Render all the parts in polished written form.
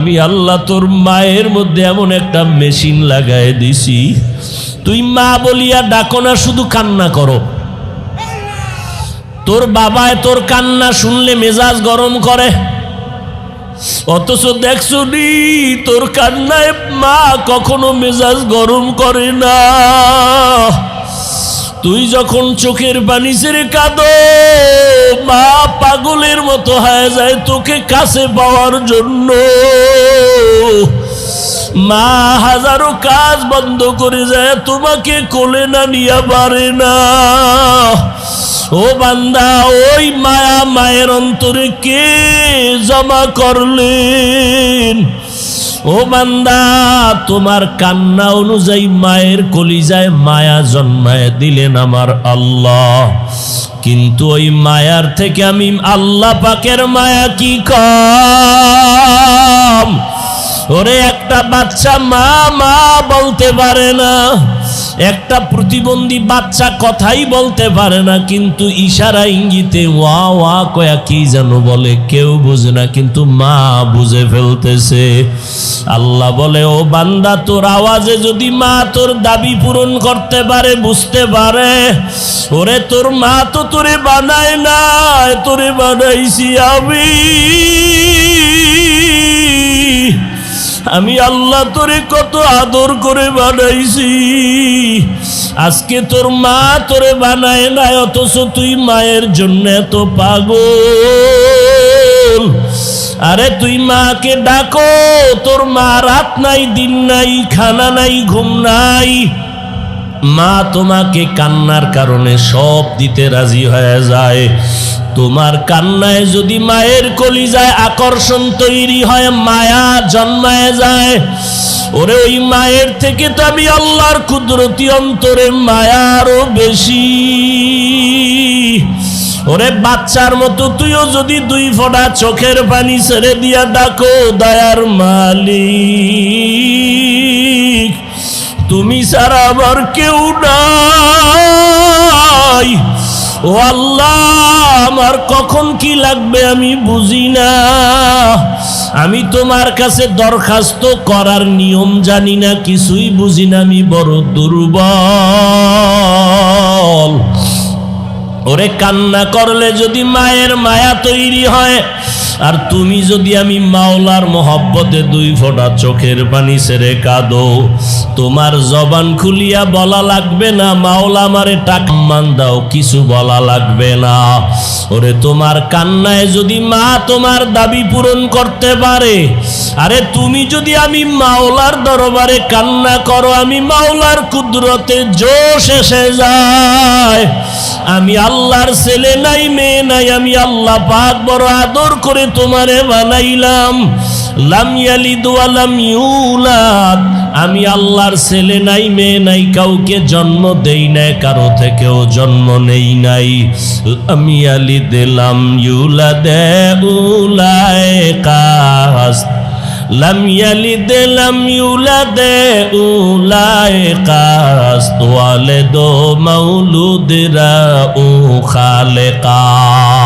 আমি আল্লাহ তোর মায়ের মধ্যে এমন একটা মেশিন লাগাই দিছি, তুই মা বলিয়া ডাকো না, শুধু কান্না করো। তোর বাবায় তোর কান্না শুনলে মেজাজ গরম করে, অথচ দেখছো নি তোর কান্নায় মা কখনো মেজাজ গরম করে না। তুই যখন চোখের পানি ছেড়ে কাঁদো, মা পাগলের মতো হয়ে যায় তোকে কাছে পাওয়ার জন্য। মা হাজারো কাজ বন্ধ করে যায় তোমাকে কোলে না নিয়ে পারে না। ও বান্দা, ওই মায়া মায়ের অন্তরে কে জমা করলেন? ও বান্দা, তোমার কান্না অনুযায়ী মায়ের কলিজায় মায়া জন্মায় দিলেন আমার আল্লাহ। কিন্তু ওই মায়ার থেকে আমি আল্লাহ পাকের মায়া কি কম? ওরে একটা বাচ্চা মা মা বলতে পারে না, একটা প্রতিবন্ধী বাচ্চা কথাই বলতে পারে না, কিন্তু ইশারা ইঙ্গিতে ওয়া ওয়া কয়া কি যেন বলে, কেউ বুঝে না, কিন্তু মা বুঝে ফেলতেছে। আল্লাহ বলে, ও বান্দা, তোর আওয়াজে যদি মা তোর দাবি পূরণ করতে পারে, বুঝতে পারে, ওরে তোর মা তো তোরে বানায় না, তোরে বানাইছি আমি আল্লাহ তোরে কত আদর করে বানাইছি। আজকে তোর মা তোরে বানায় না, অথচ তুই মায়ের জন্য এত পাগল। আরে তুই মাকে ডাকো, তোর মা রাত নাই দিন নাই, খানা নাই ঘুম নাই, মা তোমাকে কান্নার কারণে সব দিতে রাজি হয়ে যায়। তোমার কান্নায় যদি মায়ের কলিজায় আকর্ষণ তৈরি হয়, মায়া জন্মায় যায়, ওরে ওই মায়ের থেকে তো আমি আল্লাহর কুদরতি অন্তরে মায়া আরো বেশি। ওরে বাচ্চার মতো তুইও যদি দুই ফোঁটা চোখের পানি ছেড়ে দিয়া ডাকো, দয়ার মালিক তুমি ছাড়া আবার কেউ নাই, ও আল্লাহ আমার কখন কি লাগবে আমি বুঝি না, আমি তোমার কাছে দরখাস্ত করার নিয়ম জানি না, কিছুই বুঝি না, আমি বড় দুর্বল। ওরে কান্না করলে যদি মায়ের মায়া তৈরি হয়, আর তুমি যদি আমি মাওলার মহব্বতে দুই ফোঁটা চোখের পানি ছেড়ে কাঁদো, তোমার জবান খুলিয়া বলা লাগবে না মাওলা আমারে টাকা মান দাও, কিছু বলা লাগবে না। ওরে তোমার কান্নায় যদি মা তোমার দাবি পূরণ করতে পারে, আরে তুমি যদি আমি মাওলার দরবারে কান্না করো, আমি মাওলার কুদরতে জোশ এসে যায়। আমি আল্লাহর ছেলে নাই মেয়ে নাই, আমি আল্লাহ পাক বড় আদর করে তোমারে বানাইলাম। লাম ইয়ালিদ ওয়া লাম ইউলাদ, আমি আল্লাহর ছেলে নাই মেয়ে নাই, কাউকে জন্ম দেই নাই, কারো থেকেও জন্ম নেই নাই। আমি ইয়ালিদ লাম ইউলাদ উলাইকাস, লাম ইয়ালিদ লাম ইউলাদ উলাইকাস, ওয়ালিদু মাউলুদরা উ খালেকাস।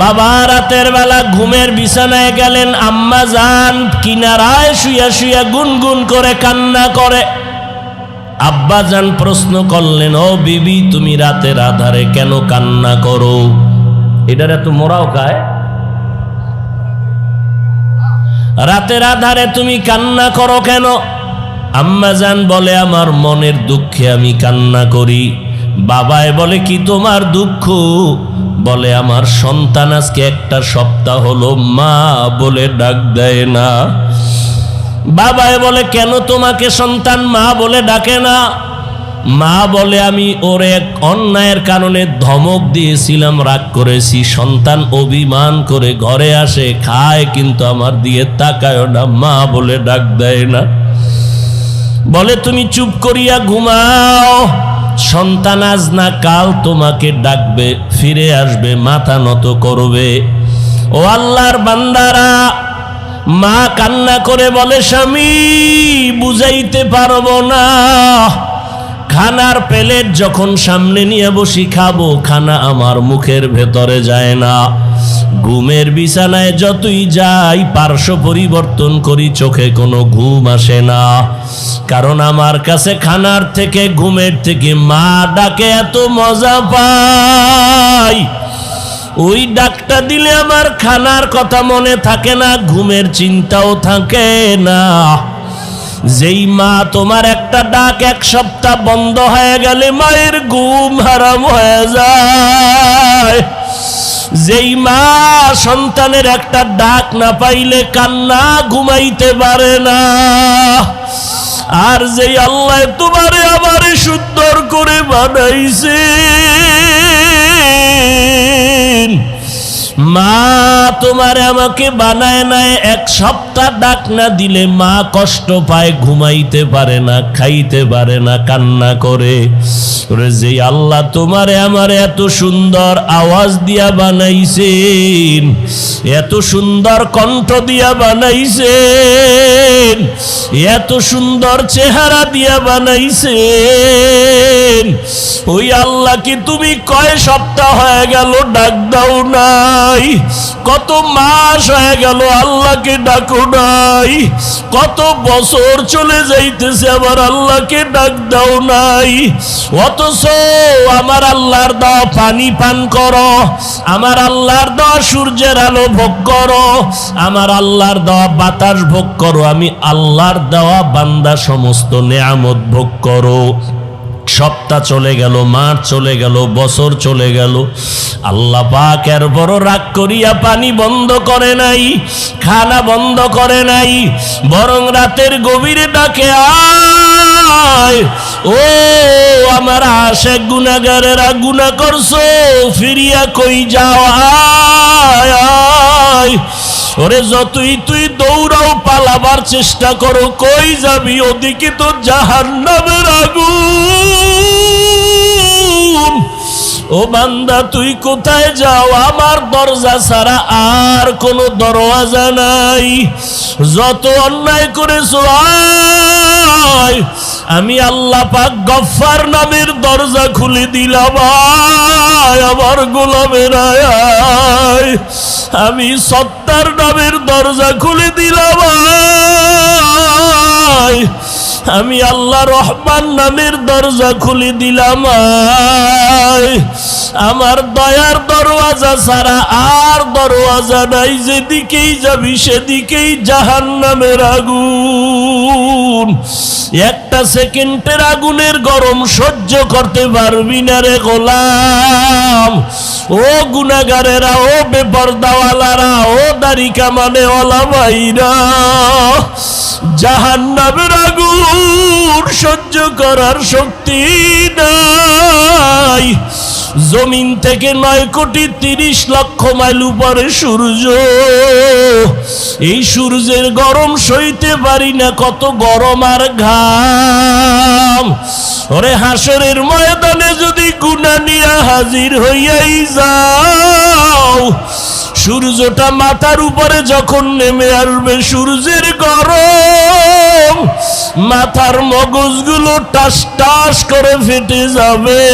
বাবা রাতের বেলা ঘুমের বিছানায় গেলেন, আম্মা জান কিনারায় শুয়া শুয়া গুনগুন করে কান্না করে। আব্বা জান প্রশ্ন করলেন, ও বিবি তুমি রাতের আধারে কেন কান্না করো? এটার এত মোরাও কায়, রাতের আধারে তুমি কান্না করো কেন? আম্মা জান বলে, আমার মনের দুঃখে আমি কান্না করি। বাবায় বলে, কি তোমার দুঃখ? বলে, আমার সন্তান আজকে একটা সপ্তাহ হলো মা বলে ডাক দেয় না। বাবায় বলে, কেন তোমাকে সন্তান মা বলে ডাকে না? মা বলে, আমি ওর এক অন্যায়ের কারণে ধমক দিয়েছিলাম, রাগ করেছি, সন্তান অভিমান করে ঘরে আসে খায়, কিন্তু আমার দিয়ে তাকায় না, মা বলে ডাক দেয় না। বলে, তুমি চুপ করিয়া ঘুমাও, সন্তান আজ না কাল তোমাকে ডাকবে, ফিরে আসবে, মাথা নত করবে। ও আল্লাহর বান্দারা, মা কান্না করে বলে, স্বামী বুঝাইতে পারবো না, খানার প্লেট যখন সামনে নিয়ে বসি খাবো, খানা আমার মুখের ভেতরে যায় না। ঘুমের বিছানায় যতই যাই পার্শ্ব পরিবর্তন করি, চোখে কোনো ঘুম আসে না। কারণ আমার কাছে খানার থেকে ঘুমের থেকে মা ডাকে এত মজা পাই। ওই ডাকটা দিলে আমার খানার কথা মনে থাকে না, ঘুমের চিন্তাও থাকে না। যেই মা তোমার একটা ডাক এক সপ্তাহ বন্ধ হয়ে গেলে মায়ের ঘুম হারাম হয়ে যায়। যেই মা সন্তানের একটা ডাক না পাইলে কান্না ঘুমাইতে পারে না। আর যেই আল্লাহ তোমারে আমারে সুন্দর করে বানাইছে, মা তোমারে আমাকে বানায় নাই, এক সপ্তাহ ডাক না দিলে মা কষ্ট পায়, ঘুমাইতে পারে না, খাইতে পারে না, কান্না করে। যে আল্লাহ তোমারে আমারে এত সুন্দর আওয়াজ দিয়া বানাইছেন, এত সুন্দর কণ্ঠ দিয়া বানাইছেন, এত সুন্দর চেহারা দিয়া বানাইছেন, ওই আল্লাহ কি তুমি কয় সপ্তাহ হয়ে গেল ডাক দাও নাই? কত মাস হয়ে গেল আল্লাহকে ডাকো নাই? কত বছর চলে যাইতেছে আবার আল্লাহকে ডাক দাও নাই? অথচ আমার আল্লাহর দেওয়া পানি পান করো, আমার আল্লাহর দেওয়া সূর্যের আলো ভোগ করো, আমার আল্লাহর দেওয়া বাতাস ভোগ করো, আমি আল্লাহর দেওয়া বান্দা সমস্ত নেয়ামত ভোগ করো। সপ্তাহ চলে গেল, মাস চলে গেল, বছর চলে গেল, আল্লাহ পাক এর বড় রাগ করিয়া পানি বন্ধ করে নাই, খানা বন্ধ করে নাই, বরং রাতের গভীরে ডাকে, আয় ও আমার আশেক গুনাহগারেরা, গুনাহ করছো, ফিরিয়া কই যাও, আয় আয়। ওরে যতই তুই দৌড়াও পালাবার চেষ্টা করো, কই যাবি? ওদিকে তো জাহান্নামের আগুন। ও বান্দা তুই কোথায় যাও? আমার দরজা ছাড়া আর কোনো দরওয়াজা নাই। যত অন্যায় করেছো আয়, আমি আল্লাহ পাক গফফার নামের দরজা খুলে দিলাম, আয় আমার গোলামের আয়। আমি সত্তার নামের দরজা খুলে দিলাম, আয়। আমি আল্লাহ রহমান নামের দরজা খুলে দিলাম, আয়। আমার দয়ার দরওয়াজা ছাড়া আর দরওয়াজা নাই, যেদিকেই যাবি সেদিকেই জাহান্নামের আগুন। একটা সেকেন্ডের আগুনের গরম সহ্য করতে পারবি না রে গোলাম। ও গুনাহগারেরা, ও বেপরদাওয়ালারা, ও দাড়ি কামানেওয়ালা ভাইরা, জাহান্নামের আগুন সহ্য করার শক্তি নাই। জমিন থেকে 9,30,00,000 মাইল উপরে সূর্য, এই সূর্যের গরম সইতে পারি না, কত গরম আর ঘাম। ওরে হাসরের ময়দানে যদি গুনাহ নিয়ে হাজির হইয়াই যাও, সূর্যটা মাথার উপরে যখন নেমে আসবে, সূর্যের গরম মাথার মগজগুলো টাস টাস করে ফেটে যাবে।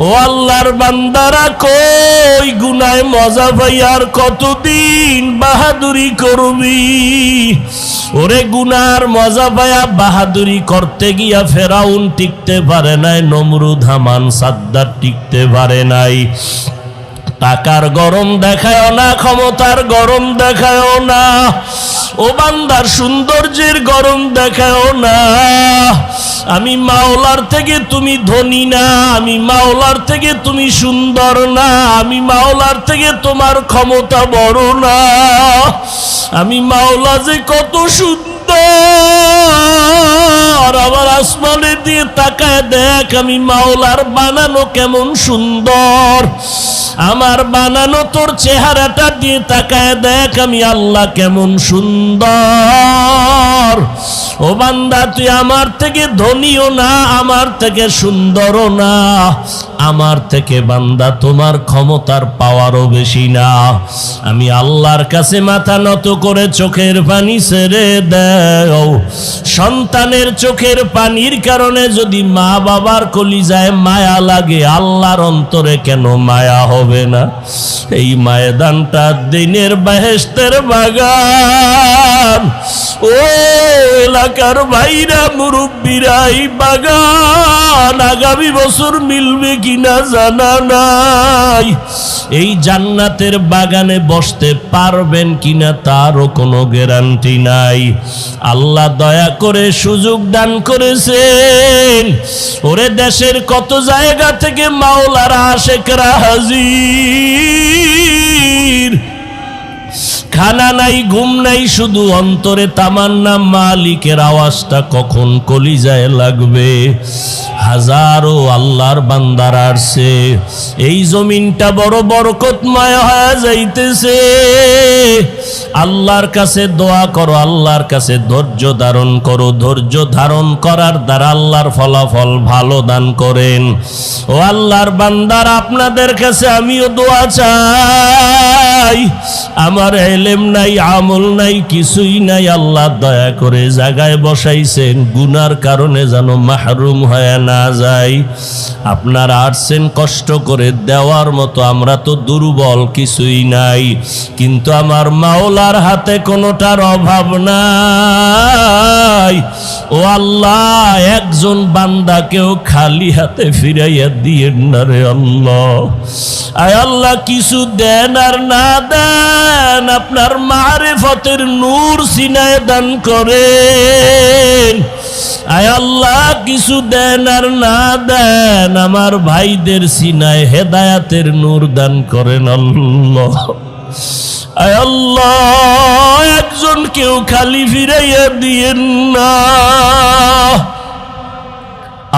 ও আল্লাহর বান্দারা, কই গুনায় মজা পাই আর কতদিন বাহাদুরি করবি? ওরে গুনার মজা পায়া বাহাদুরি করতে গিয়া ফেরাউন টিকতে পারে নাই, নমরুদ হামান সাদ্দাত টিকতে পারে নাই। টাকার গরম দেখায়ও না, ক্ষমতার গরম দেখায়ও না, ও বান্দার সৌন্দর্যের গরম দেখায়ও না। আমি মাওলার থেকে তুমি ধনী না, আমি মাওলার থেকে তুমি সুন্দর না, আমি মাওলার থেকে তোমার ক্ষমতা বড় না। আমি মাওলা যে কত সুন্দর, আমার আসমানের দিয়ে তাকায় দেখ, আমি মাওলার বানানো কেমন সুন্দর। আমার বানানো তোর চেহারাটা দিয়ে তাকায় দেখ, আমি আল্লাহ কেমন সুন্দর। ও বান্দা, তুই আমার থেকে ধনীও না, আমার তোমার থেকে সুন্দরও না, আমার থেকে বান্দা তোমার ক্ষমতার পাওয়ারও বেশি না। আমি আল্লাহর কাছে মাথা নত করে চোখের পানি ছেড়ে দাও। সন্তানের চোখের পানির কারণে যদি মা বাবার কলিজায় মায়া লাগে, আল্লাহর অন্তরে কেন মায়া হবে না? এই ময়দানটা দিনের বেহেশতের বাগান। ও এলাকার ভাইরা, মুরব্বীরা, এই বাগান আগামী বছর মিলবে কিনা জানা নাই। এই জান্নাতের বাগানে বসতে পারবেন কিনা তারও কোনো গ্যারান্টি নাই। আল্লাহ দয়া করে সুযোগ দান করেছেন। ওরে দেশের কত জায়গা থেকে মাওলানা আশেকরা হাজির। খানা নাই, ঘুম নাই, শুধু অন্তরে তামান্না মালিকের আওয়াজটা কখন কলিজায় লাগবে। হাজারো আল্লাহর বান্দার আসছে। এই জমিনটা বড় বরকতময় হয়ে যাইতেছে। আল্লাহর কাছে দোয়া করো, আল্লাহর কাছে ধৈর্য ধারণ করো। ধৈর্য ধারণ করার দ্বারা আল্লাহর ফলাফল ভালো দান করেন। ও আল্লাহর বান্দার, আপনাদের কাছে আমিও দোয়া চাই। আমার ইলম নাই, আমল নাই, কিছুই নাই। আল্লাহ দয়া করে জায়গায় বসাইছেন, গুনার কারণে যেন মাহরুম হয়ে না যাই। আপনারা আসছেন কষ্ট করে, দেওয়ার মতো আমরা তো দুর্বল, কিছুই নাই। কিন্তু আমার মাওলার হাতে কোনোটার অভাব নাই। ও আল্লাহ, একজন বান্দাকেও খালি হাতে ফিরাইয়া দিয়েন না রে আল্লাহ। আয় আল্লাহ, কিছু দেন আর না দেন, আপনার মারিফতের নূর সিনায় দান করেন। আয় আল্লাহ, কিছু দেন আর না দেন, আমার ভাইদের সিনায় হেদায়াতের নূর দান করেন আল্লাহ। আয় আল্লাহ, একজন কেউ খালি ফিরাইয়া দিয়েন না।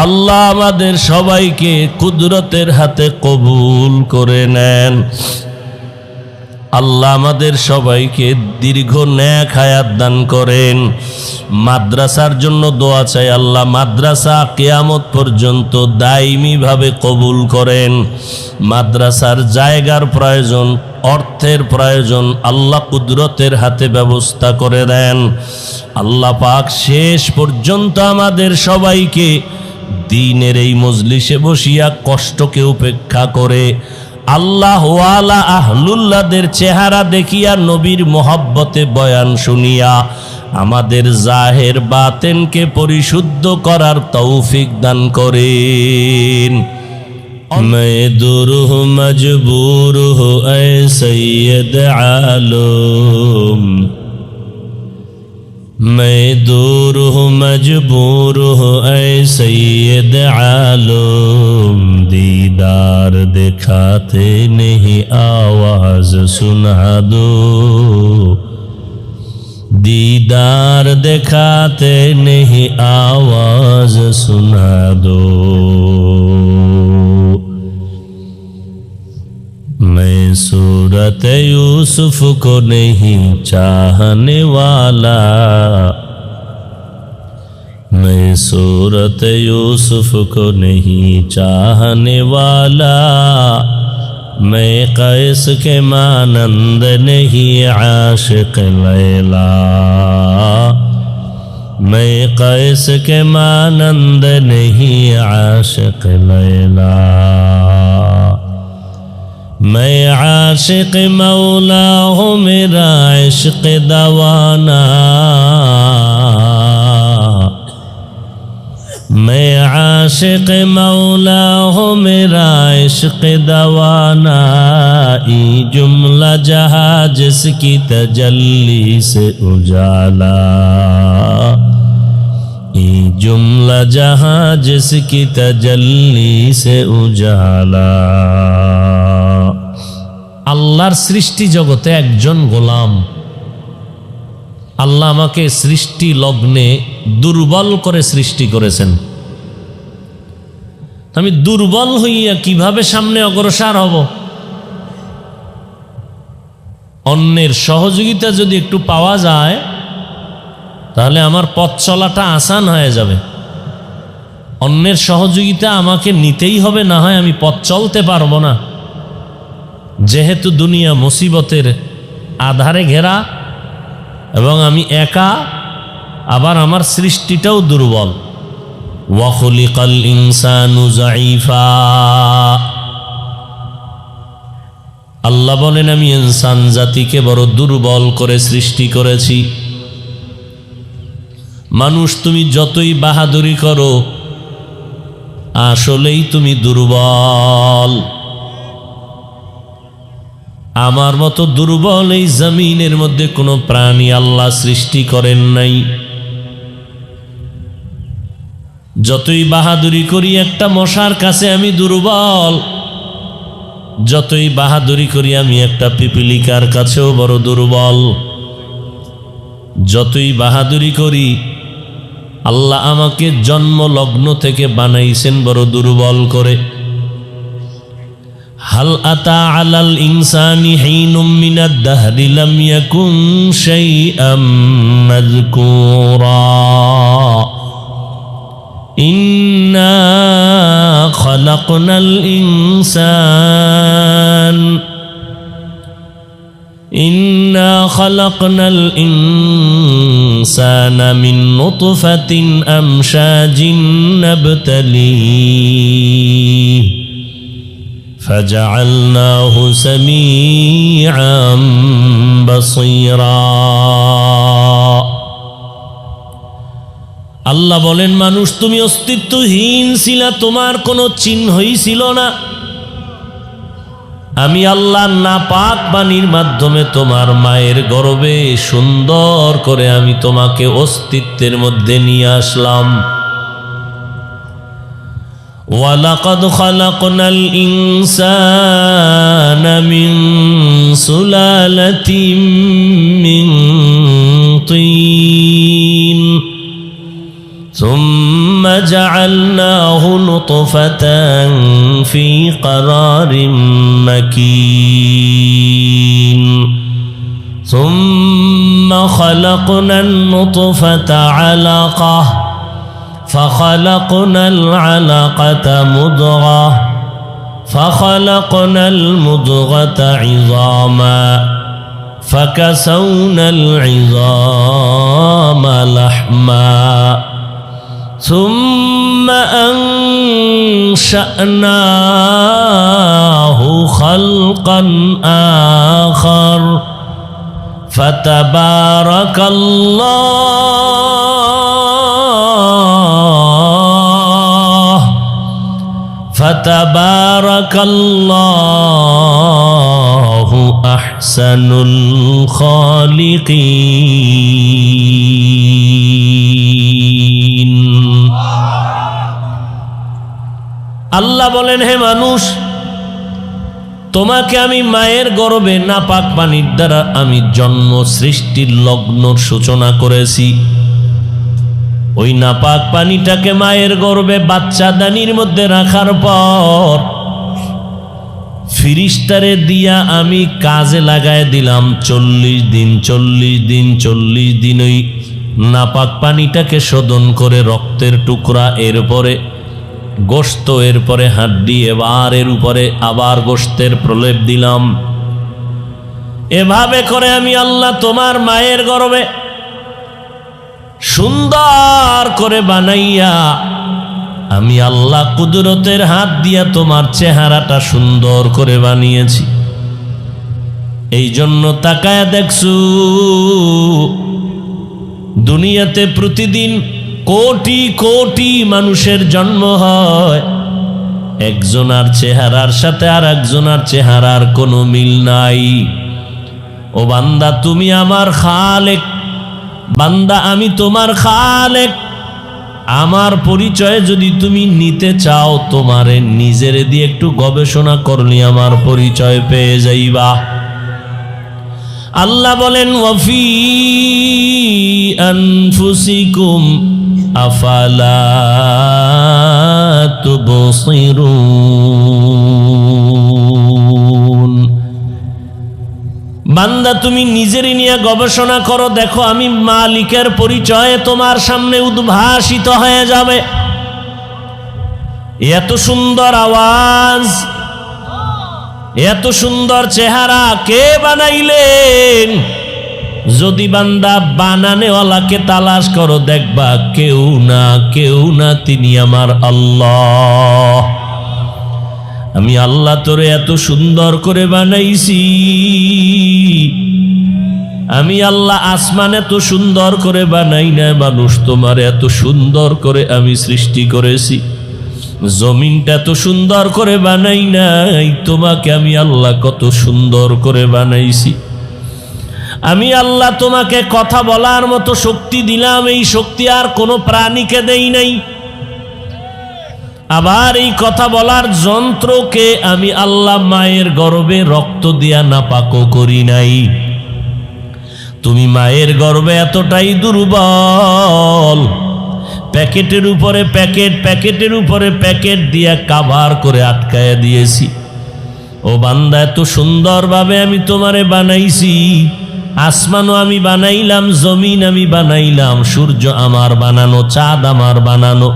আল্লাহ আমাদের সবাইকে কুদরতের হাতে কবুল করে নেন। আল্লাহ আমাদের সবাইকে দীর্ঘ নেক হায়াত দান করেন। মাদ্রাসার জন্য দোয়া চাই, আল্লাহ মাদ্রাসা কিয়ামত পর্যন্ত দায়মি ভাবে কবুল করেন। মাদ্রাসার জায়গার প্রয়োজন, অর্থের প্রয়োজন, আল্লাহ কুদরতের হাতে ব্যবস্থা করে দেন। আল্লাহ পাক শেষ পর্যন্ত আমাদের সবাইকে দ্বীনের এই মজলিসে বসিয়া কষ্টকে উপেক্ষা করে আল্লাহ ওয়ালা আহলুল্লাহদের চেহারা দেখিয়া নবীর মোহাব্বতে বয়ান শুনিয়া আমাদের জাহের বাতেনকে পরিশুদ্ধ করার তৌফিক দান করেন। मैं दूर हूँ मजबूर हूँ ऐ सैयद आलम, मैं दूर हूँ मजबूर हूँ ऐ सैयद आलम, दीदार दिखाते नहीं आवाज सुना दो, दीदार दिखाते नहीं आवाज सुना दो। मैं सूरत यूसुफ को नहीं चाहने वाला, मैं सूरत यूसुफ को नहीं चाहने वाला, मैं कैस के मानंद नहीं आशिक लैला, मैं कैस के मानंद नहीं आशिक लैला, मैं आशिक मौला हूँ मेरा इश्क दवाना, मैं आशिक मौला हूँ मेरा इश्क दवाना, ई जुमला जहाँ जिसकी तजल्ली से उजाला, ई जुमला जहाँ जिसकी तजल्ली से उजाला। আল্লাহর সৃষ্টি জগতে একজন গোলাম। আল্লাহ আমাকে সৃষ্টি লগ্নে দুর্বল করে সৃষ্টি করেছেন। আমি দুর্বল হইয়া কিভাবে সামনে অগ্রসর হব? অন্যের সহযোগিতা যদি একটু পাওয়া যায় তাহলে আমার পথ চলাটা আসান হয়ে যাবে। অন্যের সহযোগিতা আমাকে নিতেই হবে, না হয় আমি পথ চলতে পারবো না। যেহেতু দুনিয়া মুসিবতের আধারে ঘেরা এবং আমি একা, আবার আমার সৃষ্টিটাও দুর্বল। ওয়া খুলিকাল ইনসানু যায়ীফা, আল্লাহ বলেন আমি ইনসান জাতিকে বড় দুর্বল করে সৃষ্টি করেছি। মানুষ তুমি যতই বাহাদুরি করো, আসলেই তুমি দুর্বল। আমার মতো দুর্বল এই জমিনের মধ্যে কোনো প্রাণী আল্লাহ সৃষ্টি করেন নাই। যতই বাহাদুরি করি একটা মশার কাছে আমি দুর্বল, যতই বাহাদুরি করি আমি একটা পিপিলিকার কাছেও বড় দুর্বল। যতই বাহাদুরি করি, আল্লাহ আমাকে জন্ম লগ্ন থেকে বানাইছেন বড় দুর্বল করে। হাল আতা আলাল ইনসানি হিনুম মিনাদ দাহরি লাম ইয়াকুন শাইআম মাযকুরা ইন্না খালাকনাল ইনসানা মিন নুতফাতিন আমশাজিন নাবতালিহি ফাজআলনাহু সামিআন বাসীরা। আল্লাহ বলেন মানুষ তুমি অস্তিত্বহীন ছিলা, তোমার কোনো চিহ্নই ছিল না। আমি আল্লাহ নাপাক পানির মাধ্যমে তোমার মায়ের গর্ভে সুন্দর করে আমি তোমাকে অস্তিত্বের মধ্যে নিয়ে আসলাম। ওয়ালাকাদ খালাকনাল ইনসানা মিন সুলালাতিন মিন তিন ثم جعلناه نطفة في قرار مكين ثم خلقنا النطفة علقة فخلقنا العلقة مضغة فخلقنا المضغة عظاما فكسونا العظام لحما ثم أنشأناه خلقا آخر فتبارك الله أحسن الخالقين। আল্লাহ বলেন হে মানুষ, তোমাকে আমি মায়ের গর্ভে নাপাক পানির দ্বারা আমি জন্ম সৃষ্টির লগ্নর সূচনা করেছি। ওই নাপাক পানিটাকে মায়ের গর্ভে বাচ্চাদানির মধ্যে রাখার পর ফিরিস্তারে দিয়া আমি কাজে লাগায় দিলাম 40 দিন ওই নাপাক পানিটাকে শোধন করে রক্তের টুকরা, এরপরে গোশত, এরপরে হাড্ডি, এবার এর উপরে আবার গোশতের প্রলেপ দিলাম। এভাবে করে আমি আল্লাহ তোমার মায়ের গর্ভে সুন্দর করে বানাইয়া আমি আল্লাহ কুদরতের হাত দিয়া তোমার চেহারাটা সুন্দর করে বানিয়েছি। এই জন্য তাকায়া দেখছু দুনিয়াতে প্রতিদিন কোটি কোটি মানুষের জন্ম হয়, একজনার চেহারার সাথে আর একজনার চেহারার কোনো মিল নাই। ও বান্দা তুমি আমার খালেক, বান্দা আমি তোমার খালেক। আমার পরিচয় যদি তুমি নিতে চাও, তোমারে নিজের দিয়ে একটু গবেষণা করলে আমার পরিচয় পেয়ে যাইবা। আল্লাহ বলেন ওয়াফি আনফুসিকুম আফালা তুবসিরুন। বান্দা তুমি নিজেরই নিয়ে গবেষণা করো, দেখো আমি মালিকের পরিচয়ে তোমার সামনে উদ্ভাসিত হয়ে যাবে। এত সুন্দর আওয়াজ, এত সুন্দর চেহারা কে বানাইলেন? যদি বান্দা বানানেওয়ালাকে তালাশ করো, দেখবা কেউ না, তিনি আমার আল্লাহ। আমি আল্লাহ তোরে এত সুন্দর করে বানাইছি। আমি আল্লাহ আসমান এত সুন্দর করে বানাই না মানুষ, তোমার এত সুন্দর করে আমি সৃষ্টি করেছি। জমিনটা এত সুন্দর করে বানাই নাই, তোমাকে আমি আল্লাহ কত সুন্দর করে বানাইছি। আমি আল্লাহ তোমাকে কথা বলার মতো শক্তি দিলাম, এই শক্তি আর কোনো প্রাণীকে দেই নাই। আবার এই কথা বলার যন্ত্রকে আমি আল্লাহ মায়ের গর্ভে রক্ত দিয়া নাপাকও করি নাই। তুমি মায়ের গর্ভে এতটাই দুর্বল, প্যাকেটের উপরে প্যাকেট, প্যাকেটের উপরে প্যাকেট দিয়া কাভার করে আটকায়া দিয়েছি। ও বান্দা, এত সুন্দরভাবে আমি তোমারে বানাইছি। আসমানও আমি বানাইলাম, জমিন আমি বানাইলাম, সূর্য আমার বানানো, চাঁদ আমার বানানো।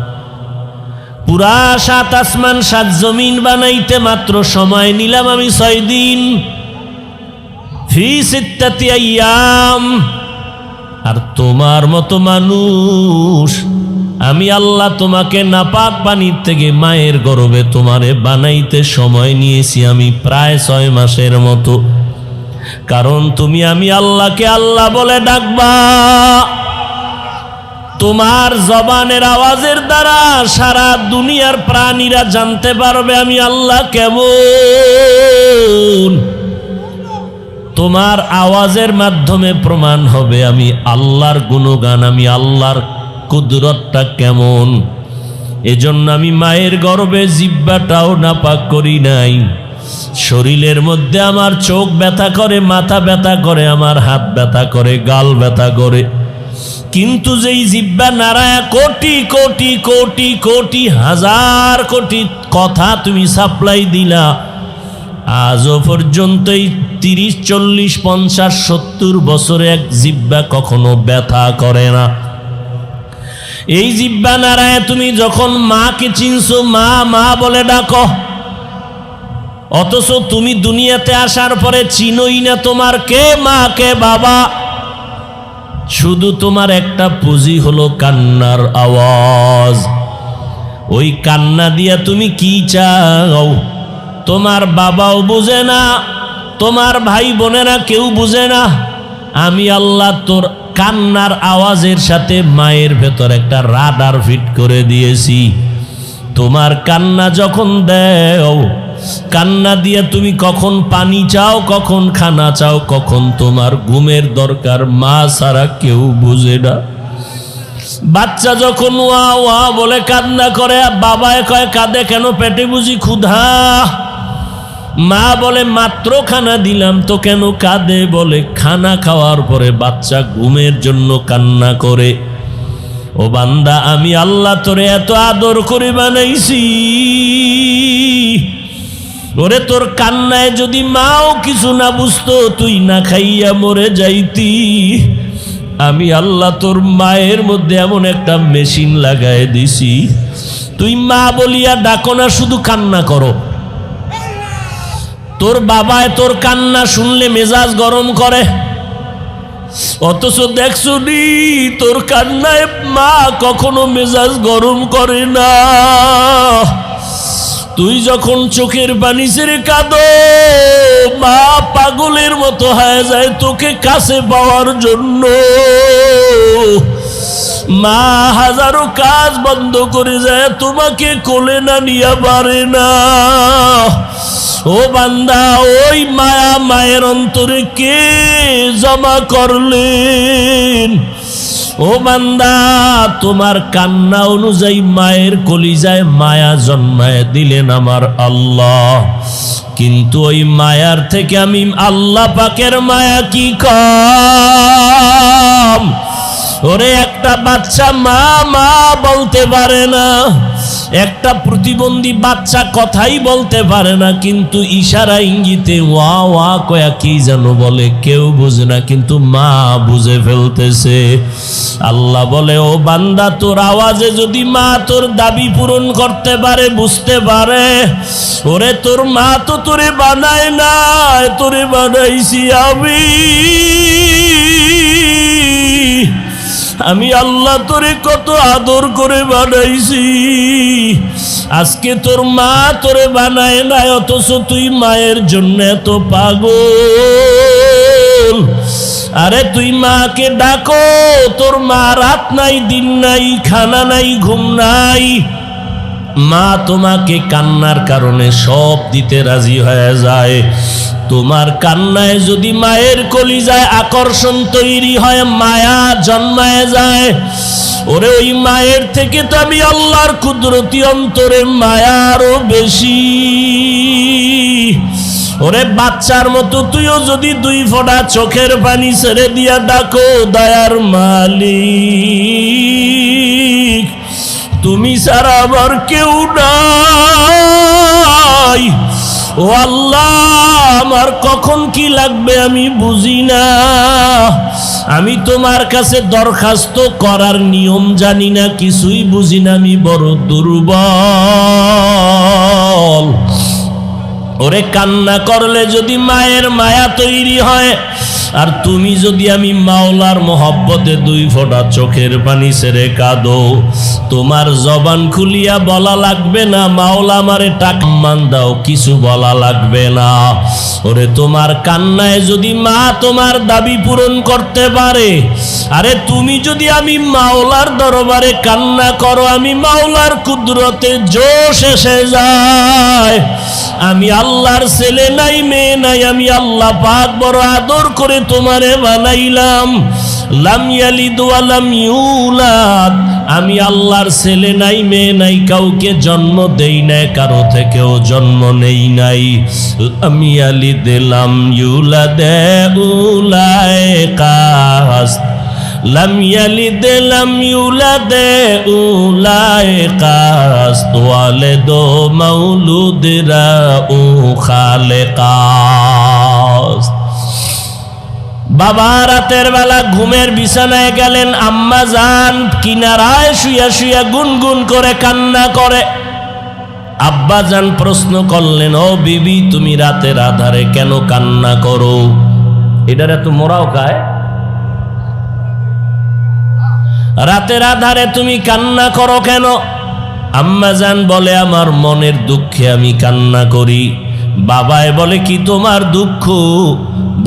পুরা 7 আসমান 7 জমিন বানাইতে মাত্র সময় নিলাম আমি 6 দিন, ফি 6 আইয়াম। আর তোমার মতো মানুষ আমি আল্লাহ তোমাকে নাপাক পানির থেকে মায়ের গর্ভে তোমারে বানাইতে সময় নিয়েছি আমি প্রায় 6 মাসের মতো। কারণ তুমি আমি আল্লাহকে আল্লাহ বলে ডাকবা। তোমার জবানের আওয়াজের দ্বারা সারা দুনিয়ার প্রাণীরা জানতে পারবে আমি আল্লাহ কেমন। তোমার আওয়াজের মাধ্যমে প্রমাণ হবে আমি আল্লাহর গুণগান, আমি আল্লাহর কুদরতটা কেমন। এজন্য আমি মায়ের গর্ভে জিহ্বাটাও নাপাক করি নাই। শরীরের মধ্যে আমার চোখ ব্যথা করে, মাথা ব্যথা করে, আমার হাত ব্যথা করে, গাল ব্যথা করে, কিন্তু যেই জিহ্বা নারায়া কোটি কোটি কোটি কোটি হাজার কোটি কথা তুমি সাপ্লাই দিলা, আজও পর্যন্ত এই 30 40 50 70 বছরে এক জিহ্বা কখনো ব্যথা করে না। এই জিহ্বা নারায়া তুমি যখন মাকে চিনছো, মা মা বলে ডাকো, অথচ তুমি দুনিয়াতে আসার পরে চিনোই না তোমার কে মা কে বাবা। শুধু তোমার একটা পুঁজি হলো কান্নার আওয়াজ। ওই কান্না দিয়া তুমি কি চাও তোমার বাবাও বুঝে না, তোমার ভাই বোনেরা কেউ বুঝে না। আমি আল্লাহ তোর কান্নার আওয়াজের সাথে মায়ের ভেতর একটা রাডার ফিট করে দিয়েছি। তোমার কান্না যখন দেও, কান্না দিয়ে তুমি কখন পানি চাও, কখন খানা চাও, কখন তোমার ঘুমের দরকার, মা ছাড়া কেউ বুঝে না। বাচ্চা যখন ওয়া ওয়া বলে কান্না করে, বাবায় কয় কাঁদে কেন, পেটে বুঝি ক্ষুধা। মা বলে মাত্র খানা দিলাম তো কেন কাঁদে, বলে খানা খাওয়ার পরে বাচ্চা ঘুমের জন্য কান্না করে। ও বান্দা, আমি আল্লাহ তোরে এত আদর করে বানাইছি, ওরে তোর কান্নায় যদি মাও কিছু না বুঝতো, তুই না খাইয়া মরে যাইতি। আমি আল্লাহ তোর মায়ের মধ্যে এমন একটা মেশিন লাগায় দিছি, তুই মা বলিয়া ডাকো না, শুধু কান্না করো। তোর বাবায় তোর কান্না শুনলে মেজাজ গরম করে, অথচ দেখছো নি তোর কান্নায় মা কখনো মেজাজ গরম করে না। তুই যখন চোখের পানি ছেড়ে কাঁদো, মা পাগলের মতো হয়ে যায় তোকে কাছে পাওয়ার জন্য। মা হাজারো কাজ বন্ধ করে যায় তোমাকে কোলে না নিয়ে পারে না। ও বান্দা, ওই মায়া মায়ের অন্তরে কে জমা করলেন? ও বান্দা, তোমার কান্না অনুযায়ী মায়ের কলিজায় মায়া জন্মায় দিলেন আমার আল্লাহ। কিন্তু ওই মায়ার থেকে আমি আল্লাহ পাকের মায়া কি কম? ওরে একটা বাচ্চা মা মা বলতে পারে না, একটা প্রতিবন্ধী বাচ্চা কথাই বলতে পারে না, কিন্তু ইশারা ইঙ্গিতে ওয়া ওয়া কয়া কি যেন বলে, কেউ বুঝে না, কিন্তু মা বুঝে ফেলতেছে। আল্লাহ বলে, ও বান্দা, তোর আওয়াজে যদি মা তোর দাবি পূরণ করতে পারে, বুঝতে পারে, ওরে তোর মা তো তোরে বানায় না, তোরে বানাইছি আমি আল্লাহ তোরে কত আদর করে বানাইছি। আজকে তোর মা তোরে বানায় না, অথচ তুই মায়ের জন্য এত পাগল। আরে তুই মাকে ডাকো, তোর মা রাত নাই দিন নাই, খানা নাই ঘুম নাই, মা তোমাকে কান্নার কারণে সব দিতে রাজি হয়ে যায়। তোমার কান্নায় যদি মায়ের কলিজায় আকর্ষণ তৈরি হয়, মায়া জন্মায় যায়, ওরে ওই মায়ের থেকে তো আমি আল্লাহর কুদরতি অন্তরে মায়া আরো বেশি। ওরে বাচ্চার মতো তুইও যদি 2 ফোঁটা চোখের পানি ছেড়ে দিয়া ডাকো, দয়ার মালিক তুমি ছাড়া আমার কেউ নাই, ও আল্লাহ আমার কখন কি লাগবে আমি বুঝি না, আমি তোমার কাছে দরখাস্ত করার নিয়ম জানি না, কিছুই বুঝি না, আমি বড় দুর্বল। ওরে কান্না করলে যদি মায়ের মায়া তৈরি হয়, আর তুমি যদি আমি মাওলার মোহব্বতে 2 ফোঁটা চোখের পানি ছেড়ে কাঁদো, তোমার জবান খুলিয়া বলা লাগবে না মাওলা আমারে টাকা মান দাও, কিছু বলা লাগবে না। ওরে তোমার কান্নায় যদি মা তোমার দাবি পূরণ করতে পারে, আরে তুমি যদি আমি মাওলার দরবারে কান্না করো, আমি মাওলার কুদরতে জোশ এসে যায়। আমি আল্লাহর ছেলে নাই মেয়ে নাই, আমি আল্লাহ পাক বড় আদর করে তোমারে বানাইলাম। লাম ইয়ালিদ ওয়া লাম ইউলাদ, আমি আল্লাহর ছেলে নাই মেয়ে নাই, কাউকে জন্ম দেই নাই, কারো থেকেও জন্ম নেই নাই। আমি ইয়ালিদ লাম ইউলাদ উলাইকাস, লাম ইয়ালিদ লাম ইউলাদ উলাইকাস, ওয়ালিদু মাউলুদরা উ খালেকাস। বাবা রাতের বেলা ঘুমের বিছানায় গেলেন, আম্মা জান কিনারায় শুয়া শুয়া গুনগুন করে কান্না করে। আব্বা জান প্রশ্ন করলেন, ও বিবি তুমি রাতের আধারে কেন কান্না করো? এটার এত মোরাও কায়, রাতের আধারে তুমি কান্না করো কেন? আম্মা জান বলে, আমার মনের দুঃখে আমি কান্না করি। বাবায় বলে, কি তোমার দুঃখ?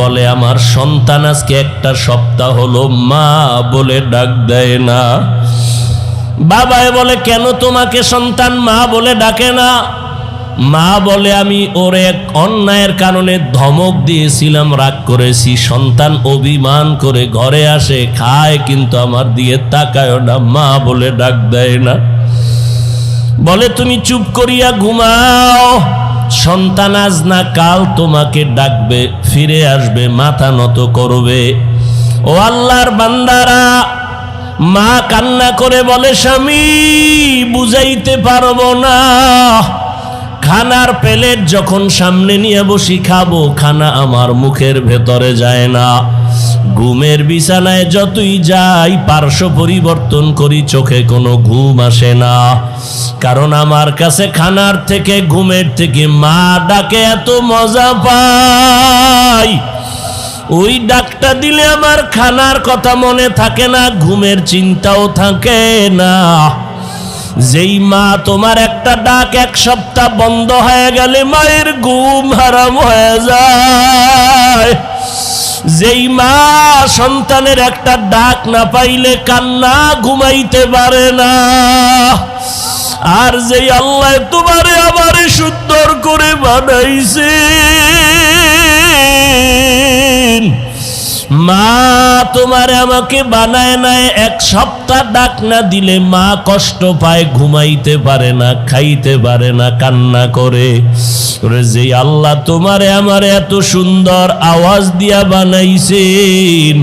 বলে, আমার সন্তান আজকে 1 সপ্তাহ হলো মা বলে ডাক দেয় না। বাবায় বলে, কেন তোমাকে সন্তান মা বলে ডাকে না? মা বলে, আমি ওর এক অন্যায়ের কারণে ধমক দিয়েছিলাম, রাগ করেছি, সন্তান অভিমান করে ঘরে আসে, খায়, কিন্তু আমার দিকে তাকায় না, মা বলে ডাক দেয় না। বলে, তুমি চুপ করিয়া ঘুমাও, সন্তান আজ না কাল তোমাকে ডাকবে, ফিরে আসবে, মাথা নত করবে। ও আল্লাহর বান্দারা, মা কান্না করে বলে, স্বামী বুঝাইতে পারবো না, খানার প্লেট যখন সামনে নিয়ে বসি খাবো, খানা আমার মুখের ভেতরে যায় না। ঘুমের বিছানায় যতই যাই, পার্শ্ব পরিবর্তন করি, চোখে কোনো ঘুম আসে না, কারণ আমার কাছে খানার থেকে ঘুমের থেকে মা ডাকে এত মজা পাই। ওই ডাকটা দিলে আমার খানার কথা মনে থাকে না, ঘুমের চিন্তাও থাকে না। যেই মা তোমার একটা ডাক 1 সপ্তাহ বন্ধ হয়ে গেলে মায়ের ঘুম হারাম হয়ে যায়। যেই মা সন্তানের একটা ডাক না পাইলে কান্না ঘুমাইতে পারে না। আর যেই আল্লাহ তোমারে আমারে সুন্দর করে বানাইছে, মা তোমারে আমাকে বানায় নাই, এক সপ্তাহ ডাক না দিলে মা কষ্ট পায়, ঘুমাইতে পারে না, খাইতে পারে না, কান্না করে। ওরে যে আল্লাহ তোমারে আমারে এত সুন্দর আওয়াজ দিয়া বানাইছেন,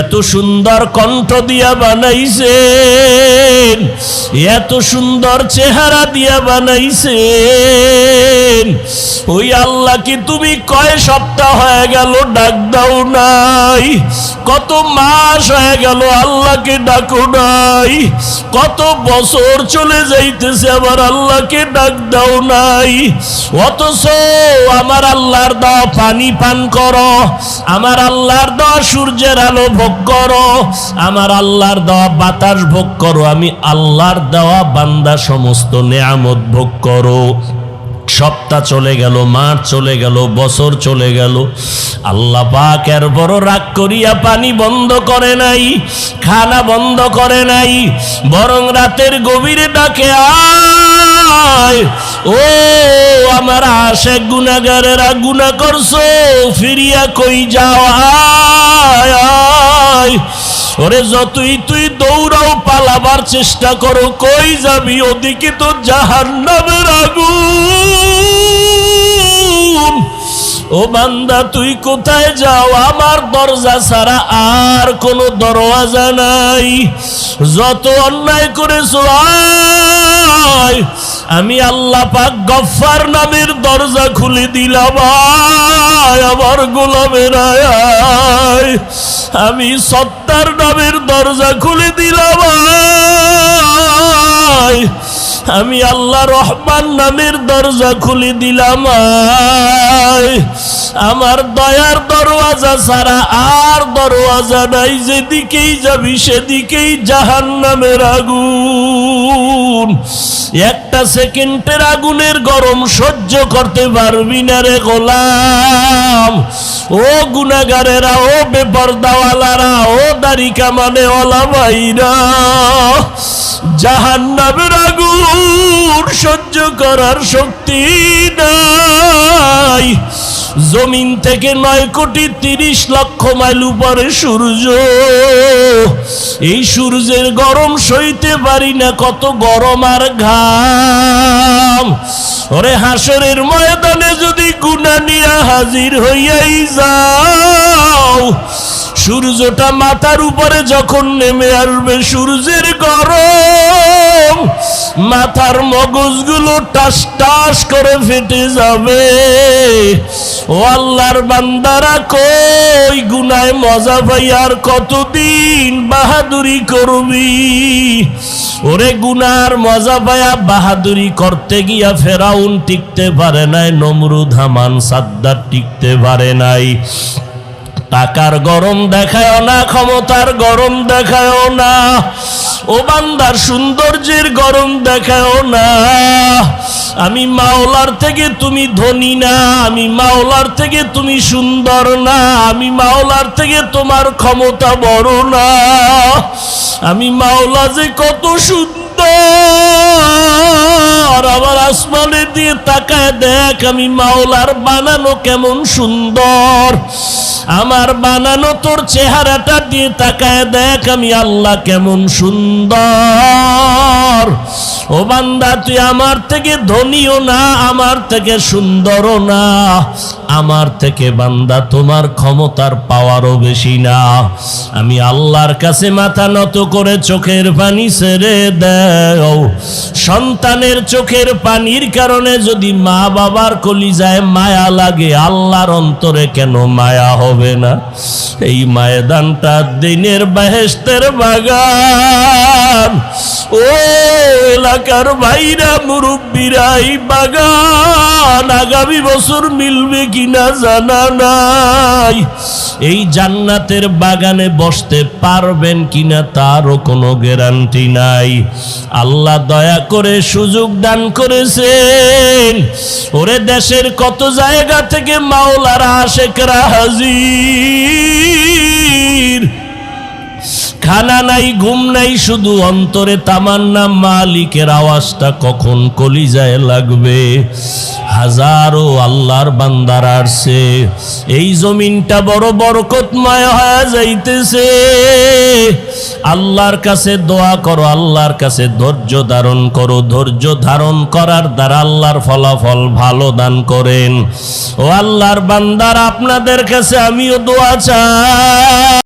এত সুন্দর কণ্ঠ দিয়া বানাইছেন, এত সুন্দর চেহারা দিয়া বানাইছেন, ওই আল্লাহ কি তুমি কয় সপ্তাহ হয়ে গেল ডাক দাও নাই? কত মাস হয়ে গেল আল্লাহকে ডাকো নাই? কত বছর চলে যাইতেছে আমার আল্লাহকে ডাক দাও নাই? অথচ আমার আল্লাহর দেওয়া পানি পান করো, আমার আল্লাহর দেওয়া সূর্যের আলো ভোগ করো, আমার আল্লাহর দেওয়া বাতাস ভোগ করো, আমি আল্লাহর দেওয়া বান্দা সমস্ত নেয়ামত ভোগ করো। সপ্তাহ চলে গেল, মাস চলে গেল, বছর চলে গেল, আল্লাহ পাক এর বড় রাগ করিয়া পানি বন্ধ করে নাই, খানা বন্ধ করে নাই, বরং রাতের গভীরে ডাকে, আয় ও আমার আশিক গুনাহগারেরা, গুনাহ করছো, ফিরিয়া কই যাও, আয় আয়। ওরে যতই তুই দৌড়াও, পালাবার চেষ্টা করো, কই যাবি? ওদিকে তো জাহান্নামের আগুন। ও বান্দা তুই কোথায় যাও? আমার দরজা ছাড়া আর কোনো দরওয়াজা নাই। যত অন্যায় করেছো আয়, আমি আল্লাহ পাক গফফার নামের দরজা খুলে দিলাম, আয় আমার গোলামের আয়। আমি সত্তার নামের দরজা খুলে দিলাম, আয়। আমি আল্লাহ রহমান নামের দরজা খুলে দিলাম, আয়। আমার দয়ার দরওয়াজা ছাড়া আর দরওয়াজা নাই, যেদিকেই যাবি সেদিকেই জাহান্নামের আগুন। একটা সেকেন্ডের আগুনের গরম সহ্য করতে পারবি না রে গোলাম। ও গুনাহগারেরা, ও বেপরদাওয়ালারা, ও দাড়ি কামানে ওয়ালা ভাইরা, জাহান্নামের আগুন সহ্য করার শক্তি নাই। জমিন থেকে 9,30,00,000 মাইল উপরে সূর্য, এই সূর্যের গরম সইতে পারি না, কত গরম আর ঘাম। ওরে হাসরের ময়দানে যদি গুনাহ নিয়ে হাজির হইয়াই যাও, সূর্যটা মাথার উপরে যখন নেমে আসবে, সূর্যের গরম মাথার মগজগুলো টাস টাস করে ফেটে যাবে। ও আল্লাহর বান্দারা, কই গুনায় মজা পাই আর কতদিন বাহাদুরি করবি? ওরে গুনার মজা পায়া বাহাদুরি করতে গিয়া ফেরাউন টিকতে পারে নাই, নমরুদ হামান সাদ্দার টিকতে পারে নাই। টাকার গরম দেখায়ও না, ক্ষমতার গরম দেখায়ও না, ও বান্দার সৌন্দর্যের গরম দেখায়ও না। আমি মাওলার থেকে তুমি ধনী না, আমি মাওলার থেকে তুমি সুন্দর না, আমি মাওলার থেকে তোমার ক্ষমতা বড় না। আমি মাওলা যে কত সুন্দর, আমার আসমানের দিয়ে তাকায় দেখ, আমি মাওলার বানানো কেমন সুন্দর। আমার বানানো তোর চেহারাটা দিয়ে তাকায় দেখ, আমি আল্লাহ কেমন সুন্দর। ও বান্দা, তুই আমার থেকে ধনীও না, আমার থেকে সুন্দরও না, আমার থেকে বান্দা তোমার ক্ষমতার পাওয়ারও বেশি না। আমি আল্লাহর কাছে মাথা নত করে চোখের পানি ছেড়ে দাও। সন্তানের চোখের পানির কারণে যদি মা বাবার কলিজায় মায়া লাগে, আল্লাহর অন্তরে কেন মায়া হবে না? এই ময়দানটা দিনের বেহেশতের বাগান। ও এলাকার ভাইরা, মুরব্বীরা, এই বাগান আগামী বছর মিলবে কিনা জানা নাই। এই জান্নাতের বাগানে বসতে পারবেন কিনা তারও কোনো গ্যারান্টি নাই। আল্লাহ দয়া করে সুযোগ দান করেছেন। ওরে দেশের কত জায়গা থেকে মাওলার আশেকরা হাজির। খানা নাই, ঘুম নাই, শুধু অন্তরে তামান্না, মালিকের আওয়াজটা কখন কলিজায় লাগবে। হাজারো আল্লাহর বান্দার আসছে। এই জমিনটা বড় বরকতময় হয়ে যাইতেছে। আল্লাহর কাছে দোয়া করো, আল্লাহর কাছে ধৈর্য ধারণ করো। ধৈর্য ধারণ করার দ্বারা আল্লাহর ফলাফল ভালো দান করেন। ও আল্লাহর বান্দার, আপনাদের কাছে আমিও দোয়া চাই।